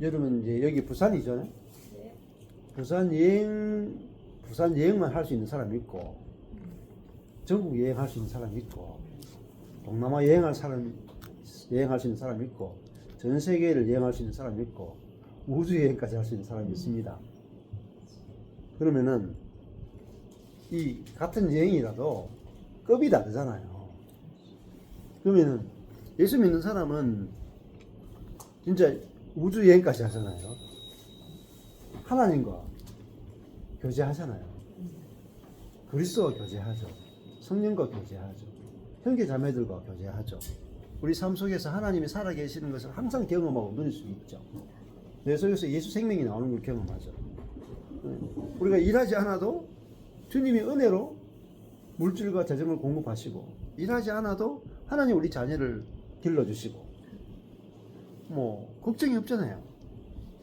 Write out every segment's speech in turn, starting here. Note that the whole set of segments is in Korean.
여러분 이제 여기 부산이죠? 네. 부산 여행만 할 수 있는 사람이 있고, 전국 여행할 수 있는 사람이 있고, 동남아 여행할 수 있는 사람이 있고, 전 세계를 여행할 수 있는 사람이 있고, 우주 여행까지 할 수 있는 사람이 있습니다. 그러면은 이 같은 여행이라도 급이 다르잖아요. 그러면은 예수 믿는 사람은 진짜 우주 여행까지 하잖아요. 하나님과 교제하잖아요. 그리스도와 교제하죠. 성령과 교제하죠. 형제 자매들과 교제하죠. 우리 삶 속에서 하나님이 살아계시는 것을 항상 경험하고 누릴 수 있죠. 내 속에서 예수 생명이 나오는 걸 경험하죠. 우리가 일하지 않아도 주님이 은혜로 물질과 재정을 공급하시고, 일하지 않아도 하나님 우리 자녀를 길러주시고, 걱정이 없잖아요.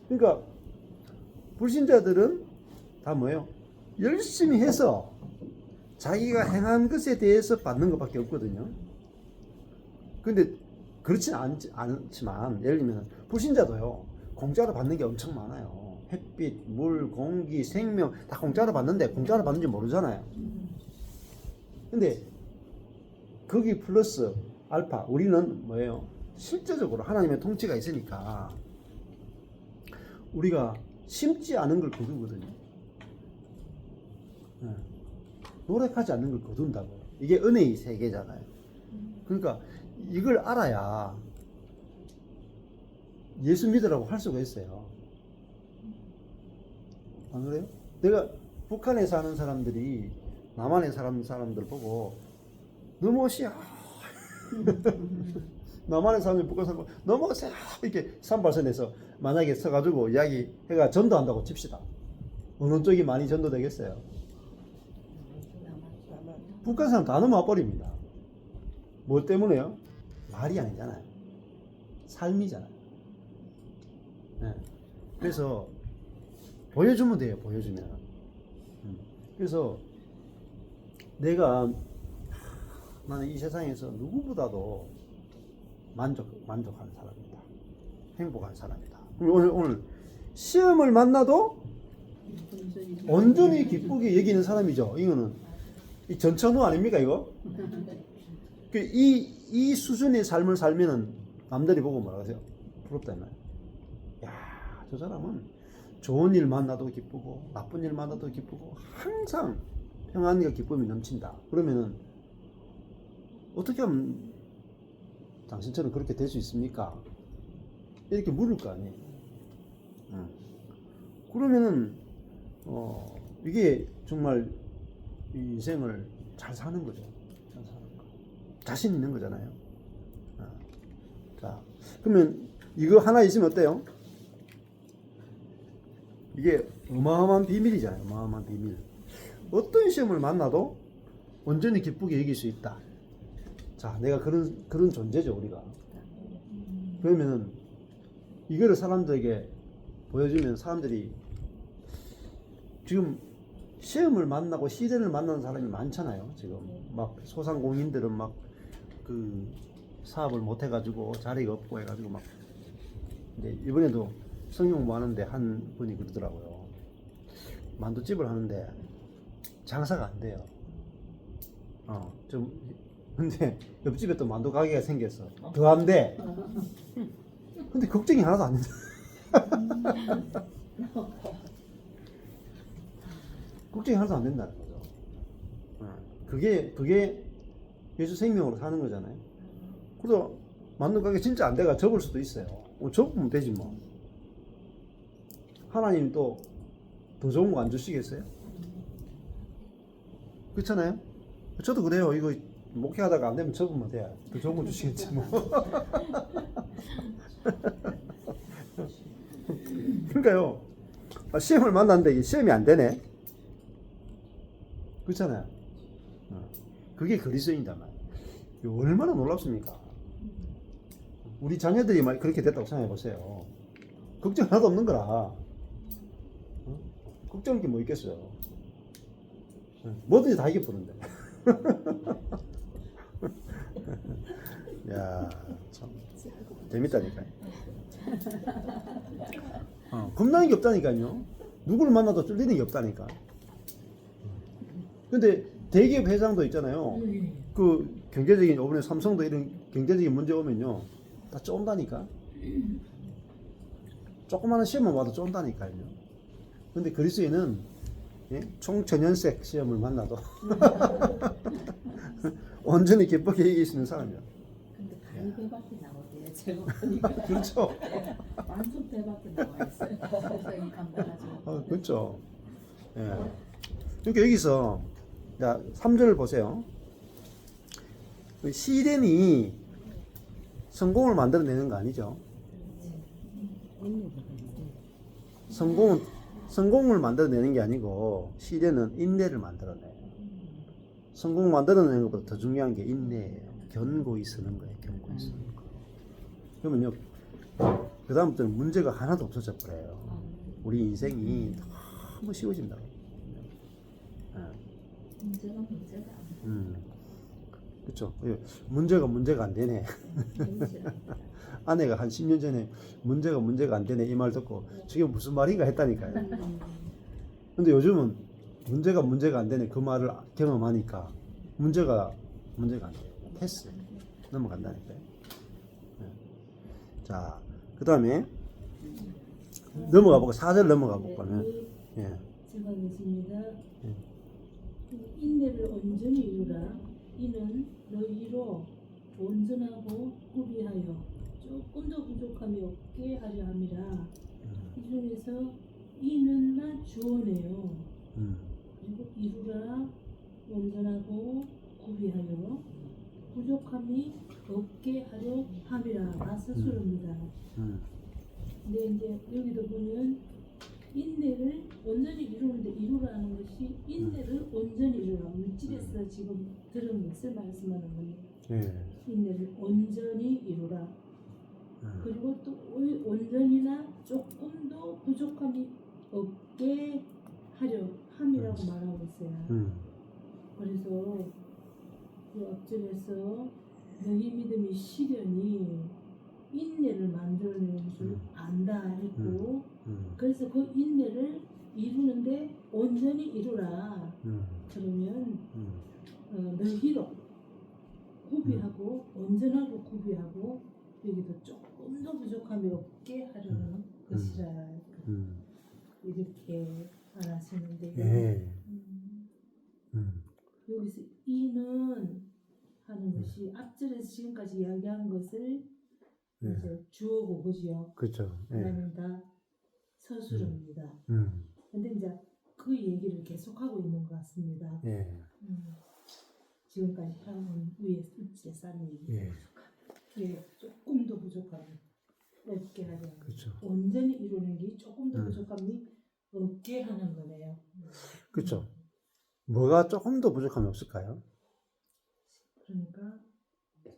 그러니까 불신자들은 다 뭐예요? 열심히 해서 자기가 행한 것에 대해서 받는 것밖에 없거든요. 근데 그렇지는 않지만, 예를 들면 불신자도요, 공짜로 받는 게 엄청 많아요. 햇빛, 물, 공기, 생명 다 공짜로 받는데 공짜로 받는지 모르잖아요. 근데 거기 플러스 알파, 우리는 뭐예요? 실제적으로 하나님의 통치가 있으니까 우리가 심지 않은 걸 거두거든요. 노력하지 않는 걸 거둔다고. 이게 은혜의 세계잖아요. 그러니까 이걸 알아야 예수 믿으라고 할 수가 있어요. 안 그래요? 내가 북한에 사는 사람들이 남한에 사는 사람들 보고 넘어오시오. 남한에 사는 북한 사람 넘어오세요. 이렇게 산발선에서 만약에 서가지고 이야기해가 전도한다고 칩시다. 어느 쪽이 많이 전도되겠어요? 북한 사람 다 넘어와 버립니다. 뭐 때문에요? 말이 아니잖아요. 삶이잖아요. 네. 그래서 보여주면 돼요. 보여주면. 그래서 나는 이 세상에서 누구보다도 만족한 사람이다. 행복한 사람이다. 오늘 시험을 만나도 온전히 기쁘게 여기는 사람이죠. 이거는 이 전천후 아닙니까 이거? 이 수준의 삶을 살면은 남들이 보고 뭐라 하세요? 부럽다 이 말이에요. 야, 저 사람은 좋은 일 만나도 기쁘고 나쁜 일 만나도 기쁘고 항상 평안과 기쁨이 넘친다. 그러면은 어떻게 하면 당신처럼 그렇게 될 수 있습니까? 이렇게 물을 거 아니에요. 그러면은 이게 정말 이 인생을 잘 사는 거죠. 잘 사는 거. 자신 있는 거잖아요. 자, 그러면 이거 하나 있으면 어때요? 이게 어마어마한 비밀이잖아요. 어마어마한 비밀. 어떤 시험을 만나도 온전히 기쁘게 여길 수 있다. 자, 내가 그런 존재죠, 우리가. 그러면은 이거를 사람들에게 보여주면 사람들이 지금 시험을 만나고 시련을 만나는 사람이 많잖아요. 지금 막 소상공인들은 막 그 사업을 못 해가지고 자리가 없고 해가지고 막. 근데 이번에도 성경 공부하는데 한 분이 그러더라고요. 만두집을 하는데 장사가 안 돼요. 근데 옆집에 또 만두 가게가 생겼어. 더 안 돼. 근데 걱정이 하나도 안 된다. 걱정이 하나도 안 된다는 거죠. 그게 예수 생명으로 사는 거잖아요. 그래서 만두 가게 진짜 안 돼가 접을 수도 있어요. 접으면 되지 뭐. 하나님 또 더 좋은 거 안 주시겠어요? 그렇잖아요? 저도 그래요. 이거 목회하다가 안 되면 접으면 돼. 더 좋은 거 주시겠지 뭐. 그러니까요. 시험을 만났는데 시험이 안 되네. 그렇잖아요. 그게 그리스도인이다 말이에요. 얼마나 놀랍습니까? 우리 자녀들이 그렇게 됐다고 생각해 보세요. 걱정 하나도 없는 거라. 걱정할 게 뭐 있겠어요. 뭐든지 다 이겨보는데. 야, 참. 재밌다니까요. 겁나는 게 없다니까요. 누구를 만나도 쫄리는 게 없다니까. 근데 대기업 회장도 있잖아요. 그 경제적인 이번에 삼성도 이런 경제적인 문제 오면요 다 쫀다니까. 조그마한 시험만 와도 쫀다니까요. 근데 그리스인은 총천연색 시험을 만나도 온전히 기쁘게 이길 수 있는 사람이야. 근데 가위배밖에 나오대요. 제가 보니까. 그렇죠. 만수대밖에 나와 있어요. 세상이 간단하죠. 그렇죠. 예. 그러니까 여기서 자 3절을 보세요. 시련이 성공을 만들어내는 거 아니죠? 성공을 만들어내는 게 아니고 시련은 인내를 만들어내요. 성공 만들어내는 것보다 더 중요한 게 인내예요. 견고히 쓰는 거예요. 견고히 쓰는 거. 그러면요 그 다음부터는 문제가 하나도 없어져 버려요. 우리 인생이 너무 쉬워진다고. 문제가 그렇죠. 문제가 안 되네. 아내가 한 10년 전에 문제가 안 되네 이 말 듣고 저게 무슨 말인가 했다니까요. 근데 요즘은 문제가 안 되네 그 말을 경험하니까 문제가 안 돼. 패스. 넘어간다니까요. 자, 그 다음에 넘어가 보고 4절 넘어가 볼까요? 예. 제가 하겠습니다. 인내를 온전히 이루라. 이는 너희로 온전하고 구비하여 조금 더 부족함이 없게 하려 함이라. 이 중에서 이는만 주어내요. 그리고 이루라 온전하고 구비하여 부족함이 없게 하려 함이라가 서술입니다. 근데 이제 여기도 보면 인내를 온전히 이루는데 이루라는 것이 인내를 온전히 이루라. 물질에서 지금 들은 것을 말씀하는 겁니다. 인내를 온전히 이루라. 그리고 또 온전히나 조금 더 부족함이 없게 하려 함이라고 말하고 있어요. 그래서 그 앞절에서 너희 믿음이 시련이 인내를 만들어내는 줄 안다 했고 그래서 그 인내를 이루는데 온전히 이루라. 그러면 너희로 구비하고 온전하고 구비하고 여기도 조금 더 부족함이 없게 하려는 것이라 이렇게 말하시는데요. 예. 여기서 이는 하는 것이 앞절에서 지금까지 이야기한 것을 이제 주어고 보지요. 그렇죠. 그러면 다 서술입니다. 근데 이제 그 얘기를 계속하고 있는 것 같습니다. 지금까지 해온 위에 숫자 싼 얘기. 조금 더 부족함이 없게 하려. 그렇죠. 온전히 이루는 게 조금 더 부족함이 없게 하는 거네요. 그렇죠. 뭐가 조금 더 부족함이 없을까요? 그러니까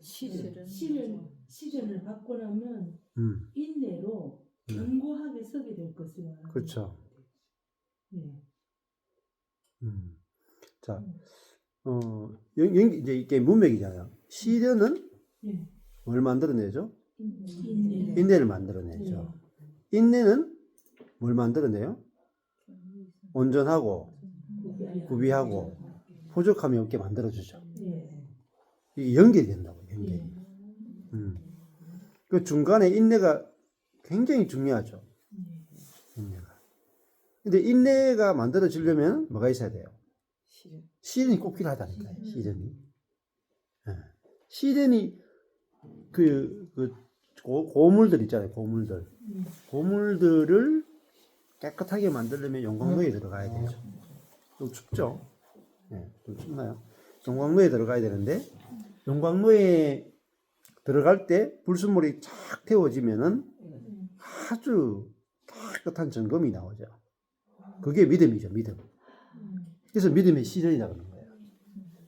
시련을 받고 나면 인내로 견고하게 서게 될 것을 말합니다. 그렇죠. 자, 이제 이게 문맥이잖아요. 시련은 뭘 만들어내죠? 인내를 만들어내죠. 인내는 뭘 만들어내요? 온전하고 구비하고 부족함이 없게 만들어주죠. 이게 연결이 된다고, 연결이. 그 중간에 인내가 굉장히 중요하죠. 인내가. 근데 인내가 만들어지려면 뭐가 있어야 돼요? 시련이 꼭 필요하다니까요, 시련이. 시련이 고물들 있잖아요, 고물들. 고물들을 깨끗하게 만들려면 용광로에 들어가야 되죠. 좀 춥죠? 좀 춥나요? 용광로에 들어가야 되는데, 용광로에 들어갈 때 불순물이 착 태워지면은 아주 깨끗한 점검이 나오죠. 그게 믿음이죠, 믿음. 그래서 믿음의 시련이라고 하는 거예요.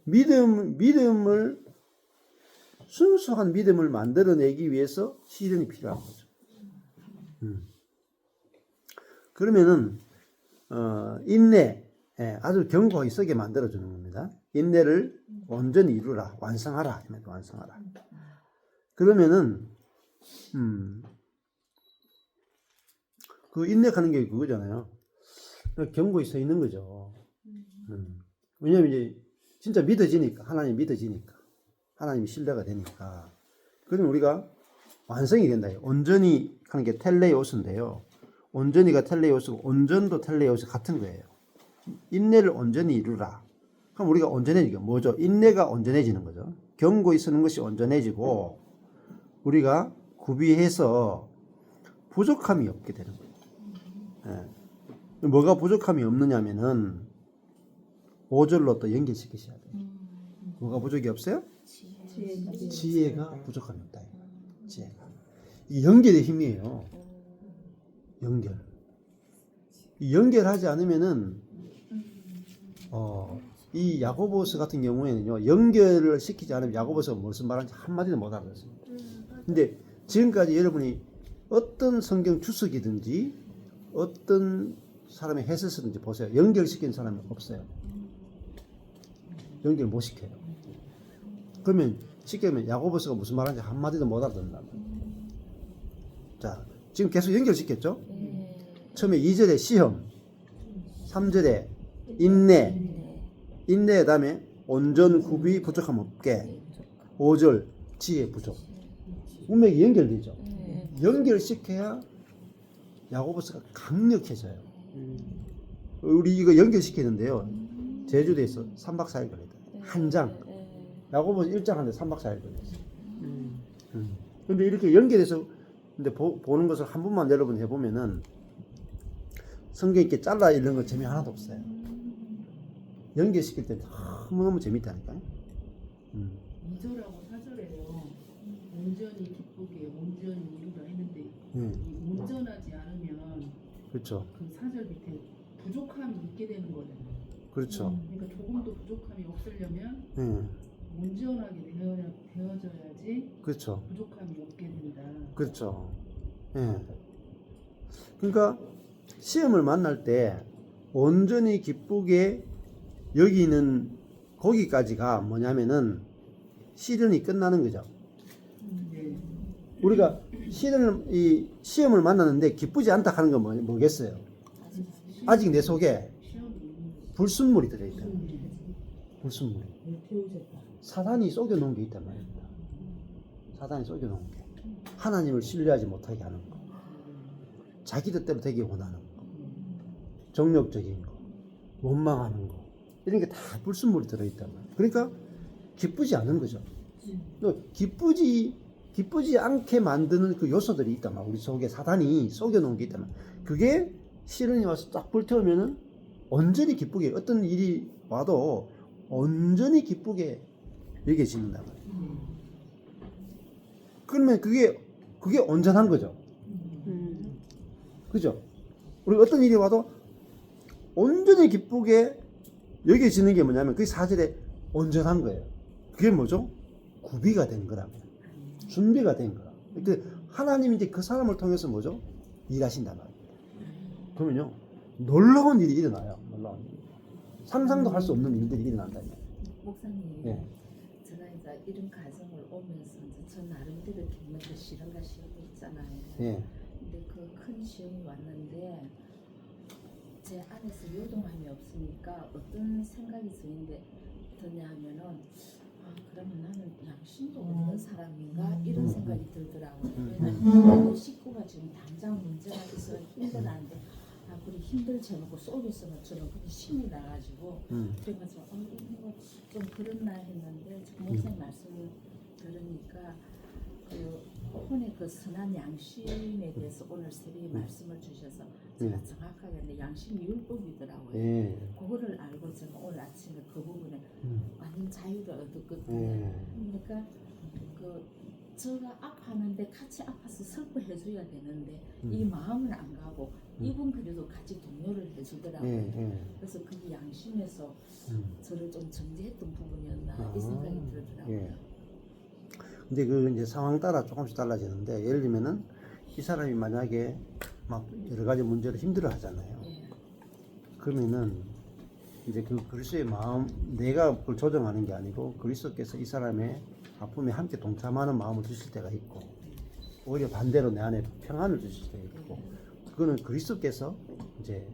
믿음을, 순수한 믿음을 만들어내기 위해서 시련이 필요한 거죠. 그러면은, 인내, 아주 견고하게 쓰게 만들어주는 겁니다. 인내를 온전히 이루라, 완성하라. 완성하라. 그러면은, 그 인내하는 게 그거잖아요. 경고에 서 있는 거죠. 왜냐면 이제 진짜 믿어지니까, 하나님 믿어지니까, 하나님이 신뢰가 되니까. 그러면 우리가 완성이 된다. 온전히 하는 게 텔레오스인데요. 온전히가 텔레오스고 온전도 텔레오스 같은 거예요. 인내를 온전히 이루라. 그럼 우리가 온전해지게 뭐죠? 인내가 온전해지는 거죠. 경고에 서는 것이 온전해지고 우리가 구비해서 부족함이 없게 되는 거예요. 예. 뭐가 부족함이 없느냐면은 5절로 또 연결시키셔야 돼요. 뭐가 부족이 없어요? 지혜가 부족함이 없다. 지혜가. 이 연결의 힘이에요. 연결. 이 연결하지 않으면은 이 야고보서 같은 경우에는요, 연결을 시키지 않으면 야고보서가 무슨 말하는지 한마디도 못 알아듣습니다. 근데 지금까지 여러분이 어떤 성경 주석이든지 어떤 사람의 해설서든지 보세요. 연결시키는 사람은 없어요. 연결 못 시켜요. 그러면 시키면 야고보서가 무슨 말하는지 한마디도 못 알아듣는다. 자, 지금 계속 연결시켰죠? 처음에 2절에 시험, 3절에 인내 다음에 온전 구비 부족함 없게, 5절 지혜 부족. 운명이 연결되죠. 연결시켜야 야고보서가 강력해져요. 우리 이거 연결시키는데요. 제주도에서 3박 4일 걸렸다. 한 장. 야고보서 1장 하는데 3박 4일 걸렸어요. 근데 이렇게 연결해서 근데 보는 것을 한 번만 여러분 해보면은 성경 이렇게 잘라 읽는 거 재미 하나도 없어요. 연결시킬 때 너무너무 재밌다니까요. 2절하고 4절에요. 온전히 기쁘게 온전히 이루라 했는데 이 온전하지 않으면 그렇죠. 그 4절 밑에 부족함이 있게 되는 거잖아요. 그렇죠. 그러니까 조금도 부족함이 없으려면 온전하게 되어져야지 그렇죠. 부족함이 없게 된다. 그렇죠. 예. 그러니까 시험을 만날 때 온전히 기쁘게 여기는 거기까지가 뭐냐면은 시련이 끝나는 거죠. 네. 우리가 이 시험을 만났는데 기쁘지 않다 하는 건 뭐겠어요? 아직 내 속에 불순물이 들어있다. 불순물이. 사단이 속여놓은 게 있단 말입니다. 사단이 속여놓은 게. 하나님을 신뢰하지 못하게 하는 거. 자기 뜻대로 되기 원하는 거. 정력적인 거. 원망하는 거. 이런 게 다 불순물이 들어있단 말이에요. 그러니까 기쁘지 않은 거죠. 기쁘지 않게 만드는 그 요소들이 있단 말이에요. 우리 속에 사단이 속여놓은 게 있단 말이에요. 그게 시련이 와서 딱 불태우면은 온전히 기쁘게 어떤 일이 와도 온전히 기쁘게 여겨지는단 말이에요. 그러면 그게 온전한 거죠. 그죠? 우리 어떤 일이 와도 온전히 기쁘게 여겨지는 게 뭐냐면 그게 사실에 온전한 거예요. 그게 뭐죠? 구비가 된 거라고요. 준비가 된 거라. 그러니까 하나님이 이제 그 사람을 통해서 뭐죠? 일하신단 말이에요. 그러면요, 놀라운 일이 일어나요. 놀라운 일. 상상도 할 수 없는 일들이 일어난다. 목사님, 예. 제가 이제 이런 가정을 오면서 이제 저 나름대로 겪는 그 시련과 시험이 있잖아요. 예. 근데 그 큰 시험이 왔는데 제 안에서 요동함이 없으니까 어떤 생각이 드냐 하면은 그러면 나는 양심도 없는 사람인가 이런 생각이 들더라고요. 왜냐면 식구가 지금 당장 문제가 있어 힘들어하는데 그리 힘들지 않고 속에서는 저는 그게 신이 나가지고 그래가지고 이거 좀 그렇나 했는데 목사님 말씀을 들으니까 그 혼의 그 선한 양심에 대해서 오늘 새벽에 말씀을 주셔서 제가 정확하게 근데 양심이 율법이더라고요. 그거를 알고 제가 오늘 아침에 그 부분에 완전 자유를 얻었거든요. 그러니까 제가 아파하는데 같이 아파서 슬퍼해줘야 되는데 이 마음은 안 가고 이분 그래도 같이 동요를 해주더라고요. 그래서 그게 양심에서 저를 좀 정죄했던 부분이었나 이 생각이 들더라고요. 근데 그 이제 상황 따라 조금씩 달라지는데 예를 들면은 이 사람이 만약에 막 여러 가지 문제로 힘들어 하잖아요. 그러면은 이제 그 그리스도의 마음 내가 그걸 조정하는 게 아니고 그리스도께서 이 사람의 아픔에 함께 동참하는 마음을 주실 때가 있고 오히려 반대로 내 안에 평안을 주실 수도 있고, 그거는 그리스도께서 이제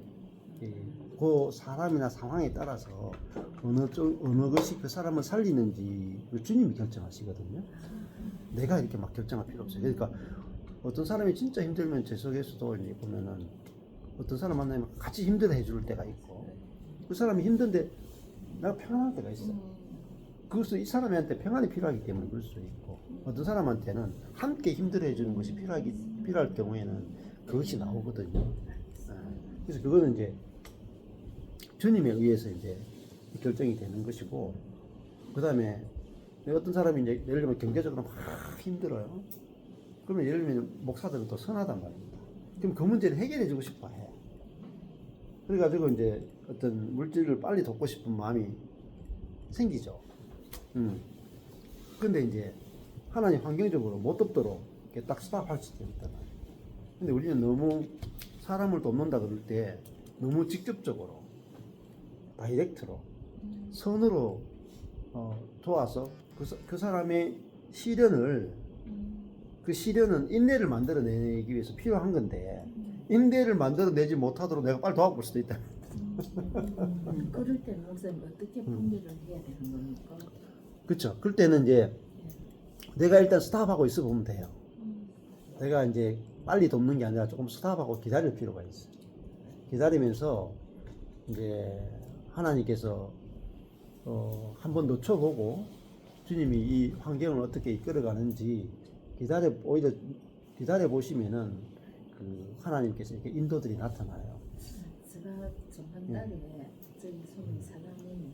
그 사람이나 상황에 따라서 어느 것이 그 사람을 살리는지 주님이 결정하시거든요. 내가 이렇게 막 결정할 필요 없어요. 그러니까 어떤 사람이 진짜 힘들면 제 속에서도 이제 보면은 어떤 사람 만나면 같이 힘들어 해줄 때가 있고, 그 사람이 힘든데 내가 평안할 때가 있어. 그것도 이 사람한테 평안이 필요하기 때문에 그럴 수 있고, 어떤 사람한테는 함께 힘들어 해주는 것이 필요할 경우에는 그것이 나오거든요. 그래서 그거는 이제 주님에 의해서 이제 결정이 되는 것이고, 그 다음에 어떤 사람이 이제 예를 들면 경제적으로 막 힘들어요. 그러면 예를 들면 목사들은 또 선하단 말입니다. 그럼 그 문제를 해결해 주고 싶어 해. 그래가지고 이제 어떤 물질을 빨리 돕고 싶은 마음이 생기죠. 근데 이제 하나님 환경적으로 못 돕도록 이렇게 딱 스탑할 수도 있단 말이에요. 근데 우리는 너무 사람을 돕는다 그럴 때 너무 직접적으로 다이렉트로 선으로 도와서 그 사람의 시련을, 그 시련은 인내를 만들어내기 위해서 필요한 건데 인내를 만들어내지 못하도록 내가 빨리 도와볼 수도 있다. 그럴 때는 목사님 어떻게 분별을 해야 되는 겁니까? 그렇죠. 그럴 때는 이제 내가 일단 스탑하고 있어 보면 돼요. 내가 이제 빨리 돕는 게 아니라 조금 스탑하고 기다릴 필요가 있어요. 기다리면서 이제 하나님께서 한번 놓쳐보고 주님이 이 환경을 어떻게 이끌어가는지 오히려 기다려 보시면은 그 하나님께서 이렇게 인도들이 나타나요. 제가 좀 한 달에 저희 손님 사장님이